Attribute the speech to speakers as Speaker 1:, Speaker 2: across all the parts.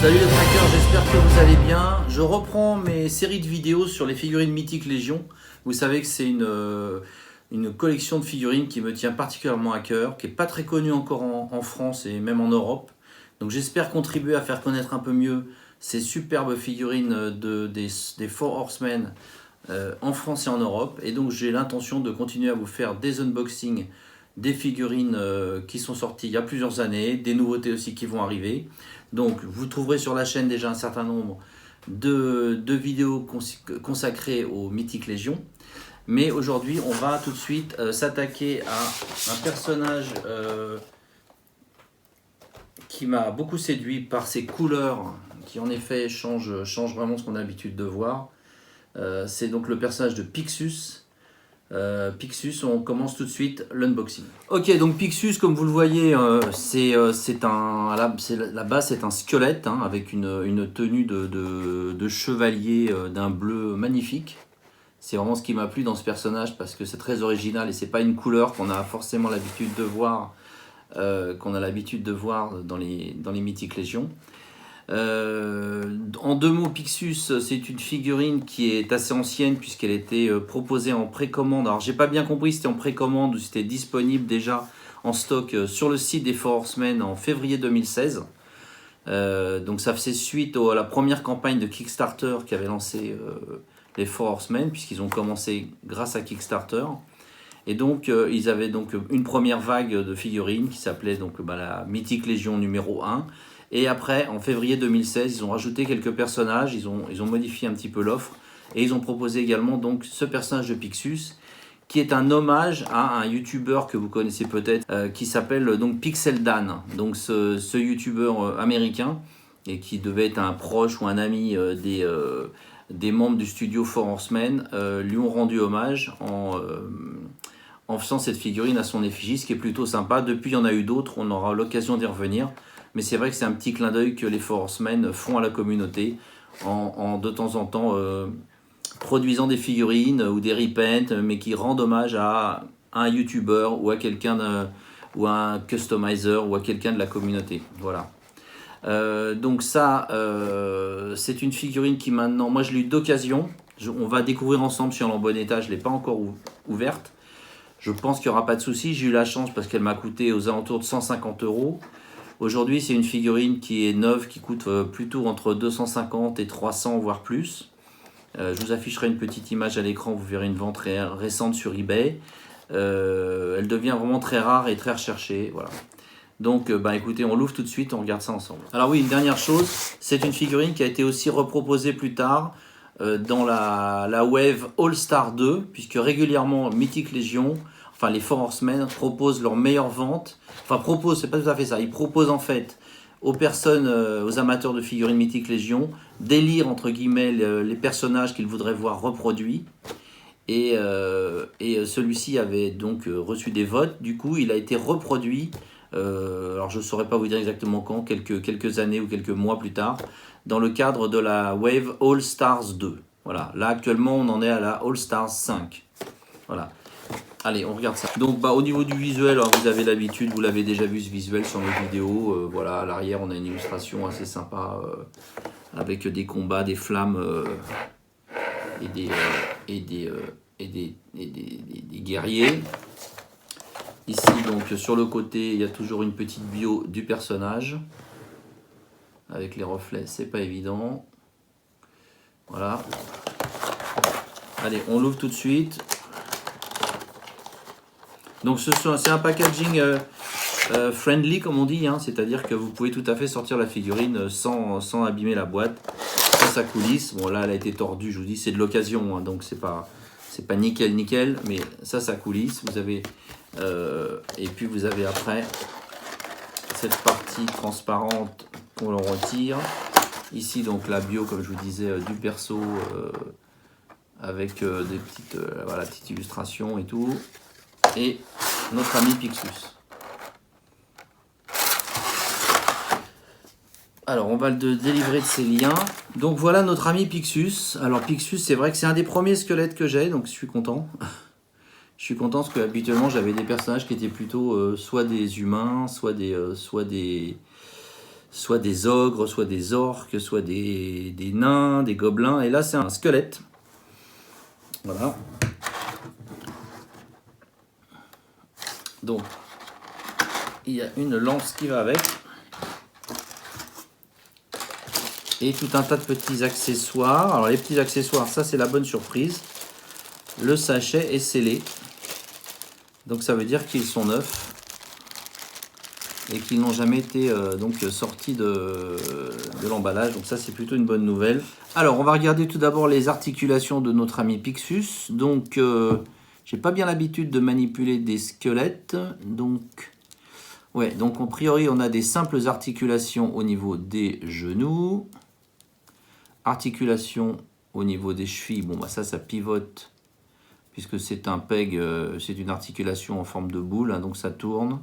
Speaker 1: Salut les trackers, j'espère que vous allez bien. Je reprends mes séries de vidéos sur les figurines mythiques Légion. Vous savez que c'est une collection de figurines qui me tient particulièrement à cœur, qui n'est pas très connue encore en France et même en Europe. Donc j'espère contribuer à faire connaître un peu mieux ces superbes figurines des Four Horsemen en France et en Europe. Et donc j'ai l'intention de continuer à vous faire des unboxings des figurines qui sont sorties il y a plusieurs années, des nouveautés aussi qui vont arriver. Donc vous trouverez sur la chaîne déjà un certain nombre de vidéos consacrées aux mythiques Légion. Mais aujourd'hui on va tout de suite s'attaquer à un personnage qui m'a beaucoup séduit par ses couleurs qui en effet changent vraiment ce qu'on a l'habitude de voir. C'est donc le personnage de Pixus. Pixus, on commence tout de suite l'unboxing. Ok, donc Pixus, comme vous le voyez, la base c'est un squelette hein, avec une tenue de chevalier d'un bleu magnifique. C'est vraiment ce qui m'a plu dans ce personnage parce que c'est très original et c'est pas une couleur qu'on a forcément l'habitude de voir, dans les mythiques Légions. En deux mots, Pixus, c'est une figurine qui est assez ancienne puisqu'elle était proposée en précommande. Alors j'ai pas bien compris si c'était en précommande ou si c'était disponible déjà en stock sur le site des Four Horsemen en février 2016. Donc ça faisait suite à la première campagne de Kickstarter qui avait lancé les Four Horsemen puisqu'ils ont commencé grâce à Kickstarter. Et donc ils avaient donc une première vague de figurines qui s'appelait donc la Mythique Légion numéro 1. Et après, en février 2016, ils ont rajouté quelques personnages, ils ont modifié un petit peu l'offre. Et ils ont proposé également donc ce personnage de Pixus, qui est un hommage à un youtubeur que vous connaissez peut-être, qui s'appelle donc Pixel Dan. Donc ce youtubeur américain, et qui devait être un proche ou un ami des membres du studio Four Horsemen, lui ont rendu hommage en faisant cette figurine à son effigie, ce qui est plutôt sympa. Depuis, il y en a eu d'autres, on aura l'occasion d'y revenir. Mais c'est vrai que c'est un petit clin d'œil que les Four Horsemen font à la communauté en de temps en temps produisant des figurines ou des reprints, mais qui rendent hommage à un YouTuber ou à quelqu'un ou à un customizer ou à quelqu'un de la communauté. Voilà. Donc ça, c'est une figurine qui maintenant, moi je l'ai eu d'occasion. On va découvrir ensemble si elle est en bon état. Je ne l'ai pas encore ouverte. Je pense qu'il n'y aura pas de souci. J'ai eu la chance parce qu'elle m'a coûté aux alentours de 150 €. Aujourd'hui, c'est une figurine qui est neuve, qui coûte plutôt entre 250 et 300, voire plus. Je vous afficherai une petite image à l'écran, vous verrez une vente récente sur eBay. Elle devient vraiment très rare et très recherchée. Voilà. Donc, écoutez, on l'ouvre tout de suite, on regarde ça ensemble. Alors oui, une dernière chose, c'est une figurine qui a été aussi reproposée plus tard dans la Wave All-Star 2, puisque régulièrement, Mythique Légion, enfin les Four Horsemen proposent leur meilleure vente. Enfin proposent, c'est pas tout à fait ça. Ils proposent en fait aux personnes, aux amateurs de figurines mythiques Légion, d'élire entre guillemets les personnages qu'ils voudraient voir reproduits. Et celui-ci avait donc reçu des votes. Du coup, il a été reproduit. Alors je ne saurais pas vous dire exactement quand, quelques années ou quelques mois plus tard, dans le cadre de la Wave All Stars 2. Voilà. Là actuellement, on en est à la All Stars 5. Voilà. Allez, on regarde ça. Donc, au niveau du visuel, alors, vous avez l'habitude, vous l'avez déjà vu ce visuel sur nos vidéos. Voilà, à l'arrière, on a une illustration assez sympa avec des combats, des flammes et des guerriers. Ici, donc, sur le côté, il y a toujours une petite bio du personnage. Avec les reflets, c'est pas évident. Voilà. Allez, on l'ouvre tout de suite. Donc c'est un packaging friendly comme on dit, hein, c'est-à-dire que vous pouvez tout à fait sortir la figurine sans abîmer la boîte, sans sa coulisse. Bon là elle a été tordue, je vous dis c'est de l'occasion, hein, donc c'est pas nickel, mais ça coulisse. Vous avez et puis vous avez après cette partie transparente qu'on le retire. Ici donc la bio comme je vous disais du perso avec des petites illustrations et tout. Et notre ami Pixus. Alors, on va le délivrer de ses liens. Donc, voilà notre ami Pixus. Alors, Pixus, c'est vrai que c'est un des premiers squelettes que j'ai, donc je suis content. Je suis content parce que habituellement, j'avais des personnages qui étaient plutôt soit des humains, soit des soit des ogres, soit des orques, soit des nains, des gobelins. Et là, c'est un squelette. Voilà. Donc, il y a une lance qui va avec. Et tout un tas de petits accessoires. Alors, les petits accessoires, ça, c'est la bonne surprise. Le sachet est scellé. Donc, ça veut dire qu'ils sont neufs. Et qu'ils n'ont jamais été donc sortis de l'emballage. Donc ça, c'est plutôt une bonne nouvelle. Alors, on va regarder tout d'abord les articulations de notre ami Pixus. Donc, j'ai pas bien l'habitude de manipuler des squelettes. Donc, ouais, donc a priori, on a des simples articulations au niveau des genoux. Articulation au niveau des chevilles. Bon, bah ça pivote. Puisque c'est un peg, c'est une articulation en forme de boule. Hein, donc ça tourne.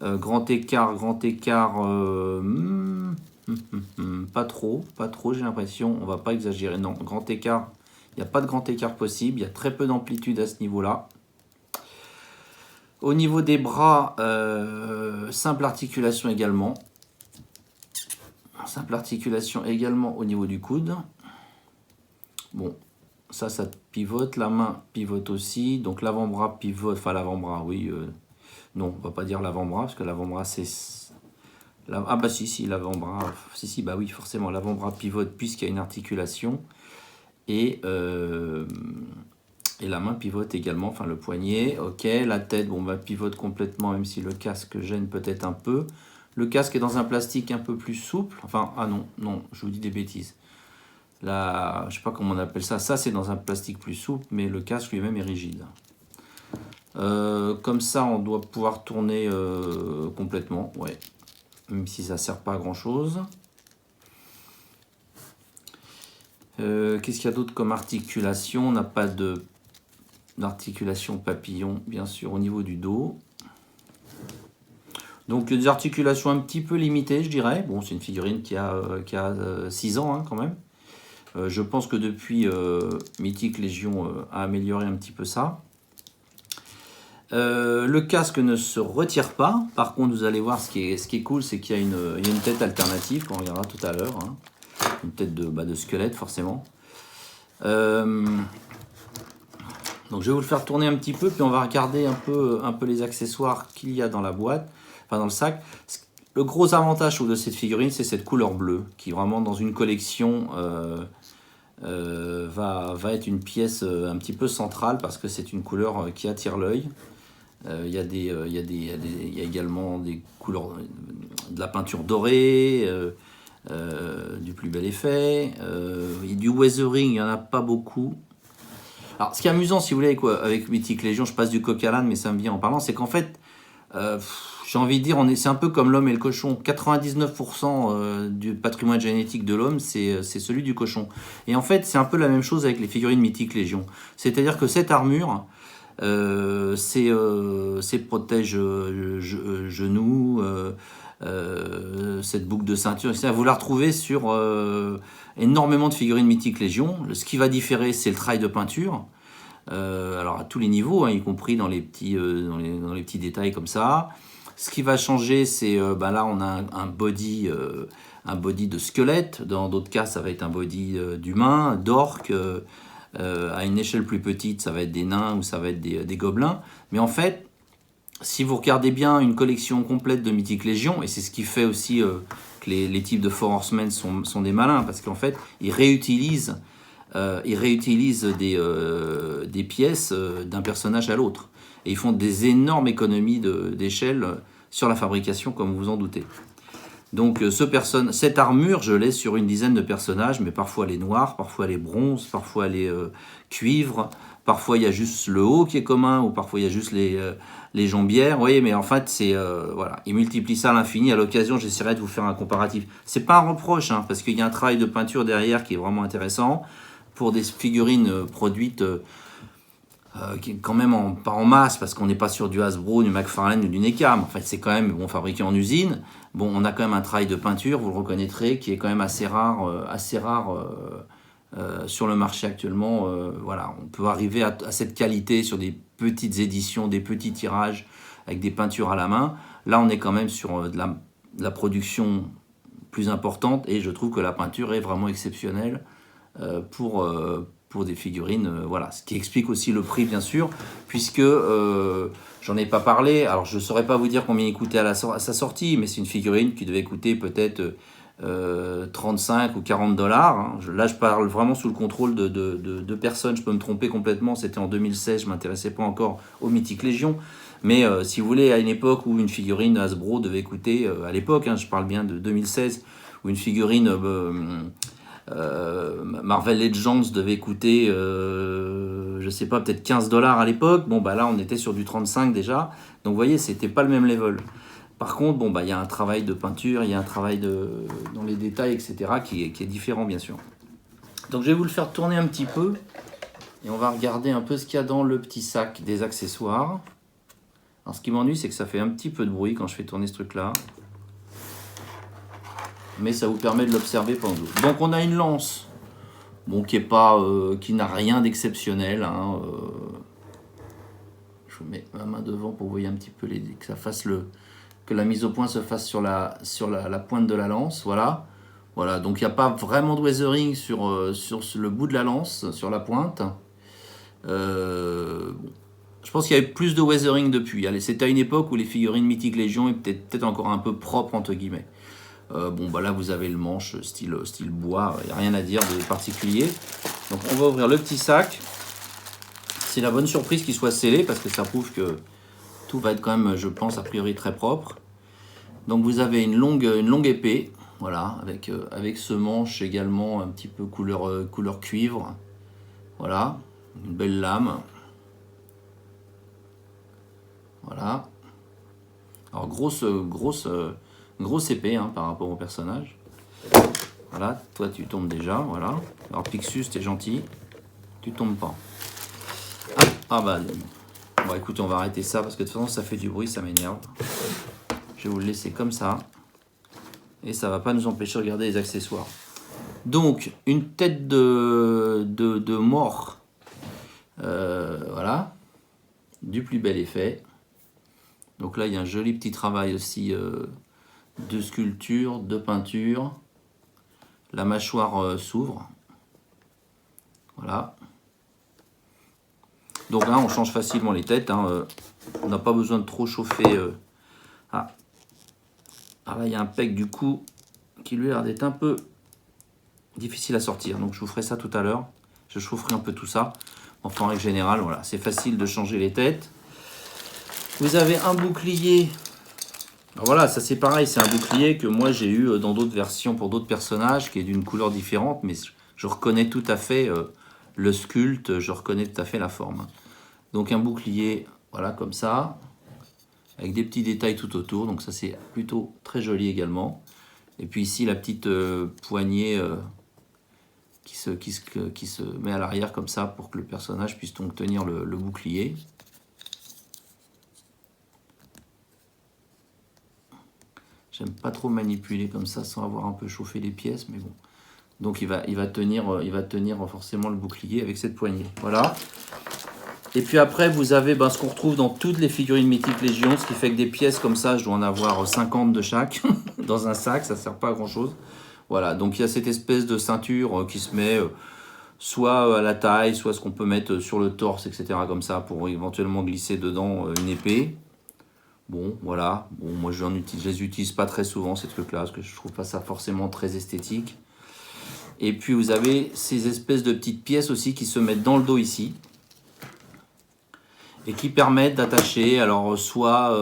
Speaker 1: Grand écart, pas trop, j'ai l'impression, on va pas exagérer, non, grand écart, il n'y a pas de grand écart possible, il y a très peu d'amplitude à ce niveau-là. Au niveau des bras, simple articulation également au niveau du coude. Bon, ça pivote, la main pivote aussi, donc l'avant-bras pivote, enfin l'avant-bras, oui, non, on va pas dire l'avant-bras, parce que l'avant-bras, c'est... Ah bah si, l'avant-bras... Si, bah oui, forcément, l'avant-bras pivote puisqu'il y a une articulation. Et la main pivote également, enfin le poignet. Ok, la tête, bon, bah pivote complètement, même si le casque gêne peut-être un peu. Le casque est dans un plastique un peu plus souple. Enfin, ah non, je vous dis des bêtises. Là, je sais pas comment on appelle ça. Ça, c'est dans un plastique plus souple, mais le casque lui-même est rigide. Comme ça, on doit pouvoir tourner complètement, ouais, même si ça ne sert pas à grand chose. Qu'est-ce qu'il y a d'autre comme articulation? On n'a pas d'articulation papillon, bien sûr, au niveau du dos. Donc des articulations un petit peu limitées, je dirais. Bon, c'est une figurine qui a 6 ans, hein, quand même. Je pense que depuis Mythic Légion a amélioré un petit peu ça. Le casque ne se retire pas. Par contre, vous allez voir, ce qui est cool, c'est qu'il y a une tête alternative qu'on regardera tout à l'heure. Hein. Une tête de squelette, forcément. Donc, je vais vous le faire tourner un petit peu, puis on va regarder un peu les accessoires qu'il y a dans la boîte, enfin dans le sac. Le gros avantage de cette figurine, c'est cette couleur bleue, qui vraiment dans une collection va être une pièce un petit peu centrale, parce que c'est une couleur qui attire l'œil. Il y a également des couleurs, de la peinture dorée, du plus bel effet, du weathering, il n'y en a pas beaucoup. Alors, ce qui est amusant, si vous voulez, avec Mythic Légion, je passe du coq à l'âne, mais ça me vient en parlant, c'est qu'en fait, j'ai envie de dire, c'est un peu comme l'homme et le cochon. 99% du patrimoine génétique de l'homme, c'est celui du cochon. Et en fait, c'est un peu la même chose avec les figurines Mythic Légion. C'est-à-dire que cette armure, c'est protège genoux, cette boucle de ceinture, etc. Vous la retrouvez sur énormément de figurines Mythic Légion. Ce qui va différer, c'est le travail de peinture. Alors à tous les niveaux, hein, y compris dans les petits détails comme ça. Ce qui va changer, c'est là on a un body de squelette. Dans d'autres cas, ça va être un body d'humain, d'orque. À une échelle plus petite, ça va être des nains ou ça va être des gobelins. Mais en fait, si vous regardez bien une collection complète de Mythic Légion, et c'est ce qui fait aussi que les types de Four Horsemen sont des malins, parce qu'en fait, ils réutilisent des pièces d'un personnage à l'autre. Et ils font des énormes économies d'échelle sur la fabrication, comme vous en doutez. Donc cette armure, je l'ai sur une dizaine de personnages, mais parfois elle est noire, parfois elle est bronze, parfois elle est cuivre, parfois il y a juste le haut qui est commun, ou parfois il y a juste les jambières. Vous voyez, mais en fait, voilà, ils multiplient ça à l'infini. À l'occasion, j'essaierai de vous faire un comparatif. C'est pas un reproche, hein, parce qu'il y a un travail de peinture derrière qui est vraiment intéressant pour des figurines produites quand même pas en masse, parce qu'on n'est pas sur du Hasbro, du McFarlane ou du NECA. En fait, c'est quand même fabriqué en usine. Bon, on a quand même un travail de peinture, vous le reconnaîtrez, qui est quand même assez rare sur le marché actuellement. Voilà, on peut arriver à cette qualité sur des petites éditions, des petits tirages avec des peintures à la main. Là, on est quand même sur de la production plus importante, et je trouve que la peinture est vraiment exceptionnelle pour des figurines, voilà, ce qui explique aussi le prix bien sûr, puisque j'en ai pas parlé, alors je saurais pas vous dire combien il coûtait à sa sortie, mais c'est une figurine qui devait coûter peut-être 35 ou 40 dollars. Hein. Là je parle vraiment sous le contrôle de personnes, je peux me tromper complètement, c'était en 2016, je m'intéressais pas encore au Mythic Legion, mais si vous voulez, à une époque où une figurine Hasbro devait coûter, à l'époque, hein, je parle bien de 2016, où une figurine Marvel Legends devait coûter, je sais pas, peut-être 15 dollars à l'époque. Bon, bah là, on était sur du 35 déjà. Donc, vous voyez, c'était pas le même level. Par contre, bon, bah, il y a un travail de peinture, il y a un travail dans les détails, etc., qui est différent, bien sûr. Donc, je vais vous le faire tourner un petit peu. Et on va regarder un peu ce qu'il y a dans le petit sac des accessoires. Alors, ce qui m'ennuie, c'est que ça fait un petit peu de bruit quand je fais tourner ce truc-là. Mais ça vous permet de l'observer pendant l'autre. Donc on a une lance, bon, qui n'a rien d'exceptionnel. Hein, je mets ma main devant pour vous voyez un petit peu que ça fasse que la mise au point se fasse sur la pointe de la lance. Voilà. Voilà. Donc il n'y a pas vraiment de weathering sur le bout de la lance, sur la pointe. Je pense qu'il y avait plus de weathering depuis. Allez, c'était à une époque où les figurines Mythic Legion étaient peut-être encore un peu propres entre guillemets. Bon, bah là, vous avez le manche style bois, il n'y a rien à dire de particulier. Donc, on va ouvrir le petit sac. C'est la bonne surprise qu'il soit scellé parce que ça prouve que tout va être quand même, je pense, a priori très propre. Donc, vous avez une longue épée, voilà, avec ce manche également un petit peu couleur cuivre. Voilà, une belle lame. Voilà. Alors, grosse épée hein, par rapport au personnage. Voilà, toi tu tombes déjà, voilà. Alors Pixus, t'es gentil, tu tombes pas. Ah bah, bon écoute, on va arrêter ça parce que de toute façon ça fait du bruit, ça m'énerve. Je vais vous le laisser comme ça. Et ça va pas nous empêcher de regarder les accessoires. Donc, une tête de mort. Voilà. Du plus bel effet. Donc là, il y a un joli petit travail aussi de sculpture, de peinture. La mâchoire s'ouvre. Voilà. Donc là, on change facilement les têtes. Hein, on n'a pas besoin de trop chauffer. Ah là, il y a un pec du coup qui lui a l'air d'être un peu difficile à sortir. Donc je vous ferai ça tout à l'heure. Je chaufferai un peu tout ça. Enfin, en règle générale, voilà, c'est facile de changer les têtes. Vous avez un bouclier. Alors voilà, ça c'est pareil, c'est un bouclier que moi j'ai eu dans d'autres versions pour d'autres personnages, qui est d'une couleur différente, mais je reconnais tout à fait le sculpte, je reconnais tout à fait la forme. Donc un bouclier, voilà, comme ça, avec des petits détails tout autour, donc ça c'est plutôt très joli également. Et puis ici la petite poignée qui se met à l'arrière comme ça pour que le personnage puisse donc tenir le bouclier. J'aime pas trop manipuler comme ça sans avoir un peu chauffé les pièces, mais bon. Donc il va tenir forcément le bouclier avec cette poignée. Voilà. Et puis après, vous avez ce qu'on retrouve dans toutes les figurines Mythic Legion, ce qui fait que des pièces comme ça, je dois en avoir 50 de chaque dans un sac, ça sert pas à grand chose. Voilà, donc il y a cette espèce de ceinture qui se met soit à la taille, soit ce qu'on peut mettre sur le torse, etc. comme ça, pour éventuellement glisser dedans une épée. Bon, voilà. Bon, moi, je les utilise pas très souvent, ces trucs-là, parce que je trouve pas ça forcément très esthétique. Et puis, vous avez ces espèces de petites pièces aussi qui se mettent dans le dos ici. Et qui permettent d'attacher, alors, soit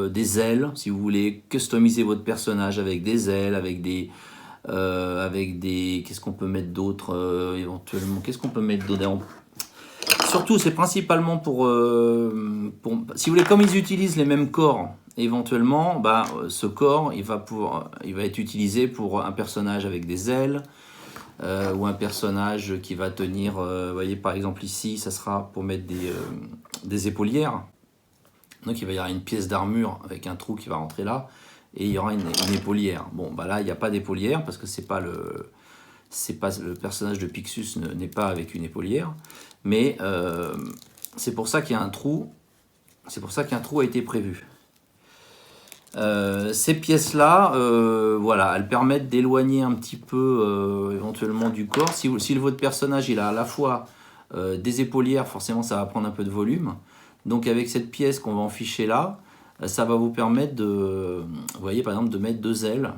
Speaker 1: des ailes, si vous voulez customiser votre personnage avec des ailes, avec des qu'est-ce qu'on peut mettre d'autre éventuellement, qu'est-ce qu'on peut mettre dedans. Surtout, c'est principalement pour, si vous voulez, comme ils utilisent les mêmes corps, éventuellement, ce corps, il va être utilisé pour un personnage avec des ailes, ou un personnage qui va tenir, vous voyez, par exemple ici, ça sera pour mettre des épaulières. Donc, il va y avoir une pièce d'armure avec un trou qui va rentrer là, et il y aura une épaulière. Bon, là, il n'y a pas d'épaulière parce que le personnage de Pixus n'est pas avec une épaulière. Mais c'est pour ça qu'il y a un trou. C'est pour ça qu'un trou a été prévu. Ces pièces-là, voilà, elles permettent d'éloigner un petit peu éventuellement du corps. Si votre personnage il a à la fois des épaulières, forcément ça va prendre un peu de volume. Donc avec cette pièce qu'on va enficher là, ça va vous permettre de, vous voyez par exemple, de mettre 2 ailes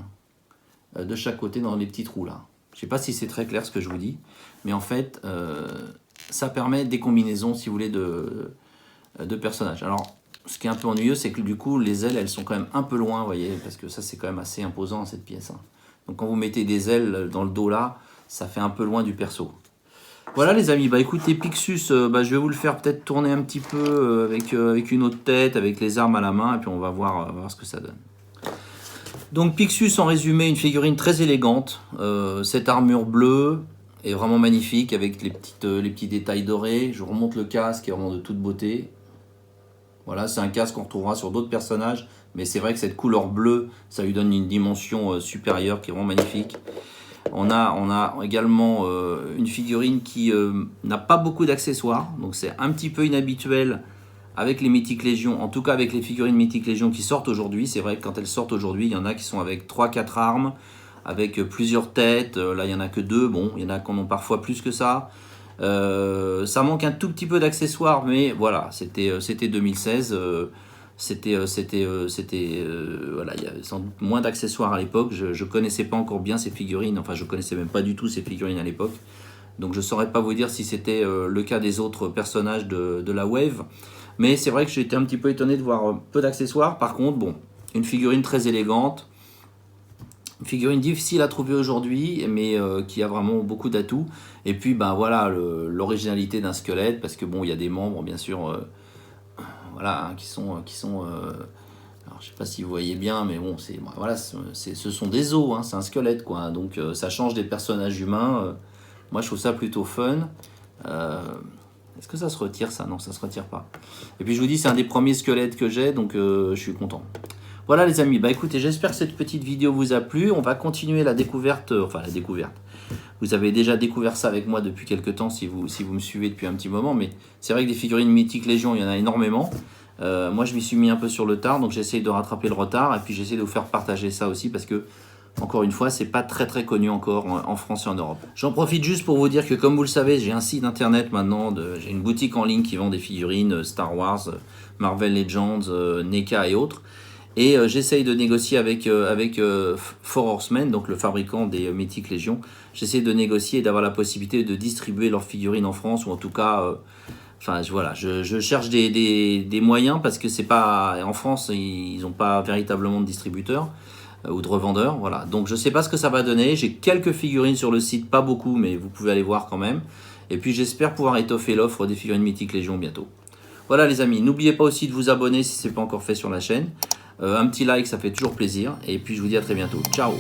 Speaker 1: de chaque côté dans les petits trous là. Je ne sais pas si c'est très clair ce que je vous dis, mais en fait, ça permet des combinaisons, si vous voulez, de personnages. Alors, ce qui est un peu ennuyeux, c'est que du coup, les ailes, elles sont quand même un peu loin, vous voyez, parce que ça, c'est quand même assez imposant, cette pièce. Hein. Donc, quand vous mettez des ailes dans le dos là, ça fait un peu loin du perso. Voilà, les amis. Bah, écoutez, Pixus, je vais vous le faire peut-être tourner un petit peu avec une autre tête, avec les armes à la main, et puis on va voir ce que ça donne. Donc, Pixus, en résumé, une figurine très élégante. Cette armure bleue est vraiment magnifique, avec les petits détails dorés. Je remonte le casque, qui est vraiment de toute beauté. Voilà, c'est un casque qu'on retrouvera sur d'autres personnages, mais c'est vrai que cette couleur bleue, ça lui donne une dimension supérieure qui est vraiment magnifique. On a également une figurine qui n'a pas beaucoup d'accessoires, donc c'est un petit peu inhabituel avec les Mythic Légion, en tout cas avec les figurines Mythic Légion qui sortent aujourd'hui. C'est vrai que quand elles sortent aujourd'hui, il y en a qui sont avec 3-4 armes, avec plusieurs têtes. Là, il n'y en a que 2, bon, il y en a qui en ont parfois plus que ça. Ça manque un tout petit peu d'accessoires, mais voilà, c'était 2016. Voilà, il y avait sans doute moins d'accessoires à l'époque. Je connaissais pas encore bien ces figurines, enfin je connaissais même pas du tout ces figurines à l'époque. Donc je saurais pas vous dire si c'était le cas des autres personnages de la Wave. Mais c'est vrai que j'ai été un petit peu étonné de voir peu d'accessoires. Par contre, bon, une figurine très élégante. Une figurine difficile à trouver aujourd'hui, mais qui a vraiment beaucoup d'atouts. Et puis, ben voilà, l'originalité d'un squelette, parce que bon, il y a des membres, bien sûr, voilà, hein, qui sont alors, je sais pas si vous voyez bien, mais bon, voilà, ce sont des os, hein, c'est un squelette, quoi. Donc, ça change des personnages humains. Moi, je trouve ça plutôt fun. Est-ce que ça se retire, ça? Non, ça se retire pas. Et puis, je vous dis, c'est un des premiers squelettes que j'ai, donc je suis content. Voilà les amis, bah écoutez, j'espère que cette petite vidéo vous a plu. On va continuer la découverte, enfin la découverte. Vous avez déjà découvert ça avec moi depuis quelques temps si vous me suivez depuis un petit moment, mais c'est vrai que des figurines Mythic Légion, il y en a énormément. Moi je m'y suis mis un peu sur le tard, donc j'essaye de rattraper le retard et puis j'essaie de vous faire partager ça aussi parce que, encore une fois, c'est pas très connu encore en France et en Europe. J'en profite juste pour vous dire que comme vous le savez, j'ai un site internet maintenant, j'ai une boutique en ligne qui vend des figurines Star Wars, Marvel Legends, NECA et autres. Et j'essaye de négocier avec Four Horsemen, donc le fabricant des Mythic Légion. J'essaie de négocier et d'avoir la possibilité de distribuer leurs figurines en France, ou en tout cas, enfin voilà, je cherche des moyens parce que c'est pas en France, ils n'ont pas véritablement de distributeurs ou de revendeurs. Voilà, donc je sais pas ce que ça va donner. J'ai quelques figurines sur le site, pas beaucoup, mais vous pouvez aller voir quand même. Et puis j'espère pouvoir étoffer l'offre des figurines Mythic Légion bientôt. Voilà les amis, n'oubliez pas aussi de vous abonner si ce n'est pas encore fait sur la chaîne. Un petit like, ça fait toujours plaisir. Et puis je vous dis à très bientôt. Ciao!